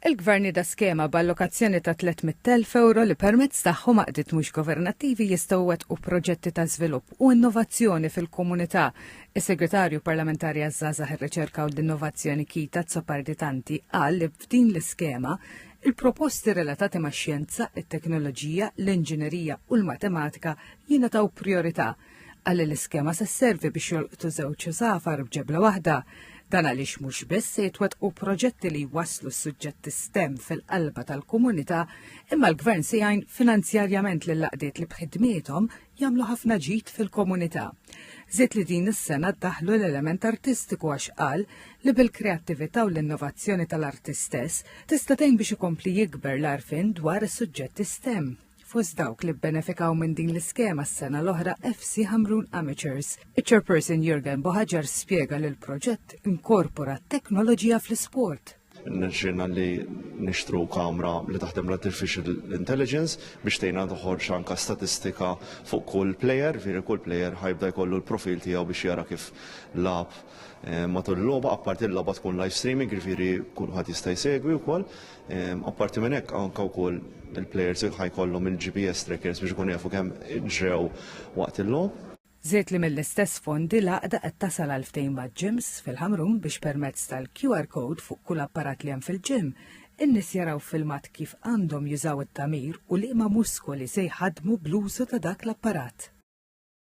Il-Gvern da skema b'allokazzjoni ta' 300,000 euro li permezz tagħhom għaqdiet mhux governattivi jistgħu wettqu proġetti ta' żvilupp u innovazzjoni fil-komunità. Is-Segretarju Parlamentari għaż-Żgħażagħ ir-Riċerka u l-Innovazzjoni Kita Tsoparditanti qal li f'din l-iskema il-proposti relatati ma' xjenza, it-teknoloġija, l-inġinerija u l-matematika jingħataw priorità. Għal l-iskema se sservi biex jolqtu żewġ safar b'ġebla waħda. Dan għaliex mhux biss se jitwettqu proġetti li jwasslu s-suġġetti STEM fil-qalba tal-komunità, imma l-Gvern se jgħin finanzjarjament lill-laqdiet li b'ħidmiethom jagħmlu ħafna ġid fil-komunità. Żied li din is-sena ddaħħlu l-element artistiku għax qal li bil-kreattività u l-innovazzjoni tal-arti stess tista' tgħin biex ikompli jikber l-għarfien dwar is-suġġetti STEM. Fost dawk li bbenefikaw minn din l-iskema s-sena l-oħra FC Hamrun Amateurs. Il-Chairperson Jürgen Bohaġar spjega li l-proġett inkorpora t-teknoloġija fl-isport. Nirġina li nixtru kamra li taħdem l-Artificial Intelligence biex tejna toħorġ anka statistika fuq kull player, kull player ħajbda jkollu l-profil tiegħu biex jara kif lab matul il-logħba, apparti l-logħba tkun live streaming, ġifieri kulħadd jista' jsegwi wkoll. Apparti minn hekk anke wkoll il-players ħajkollhom il-GPS trackers biex ikunu jafu kemm ġew waqt il-logħb. Żied li mill-istess fondi l-għaqda qed tasal għal ftehim ma' gyms fil-Ħamrun biex permezz tal-QR code fuq kull apparat li hemm fil-ġim, in-nies jaraw filmat kif għandhom jużaw it-tamir u liema muskoli se jħaddmu bl-użu ta' dak l-apparat.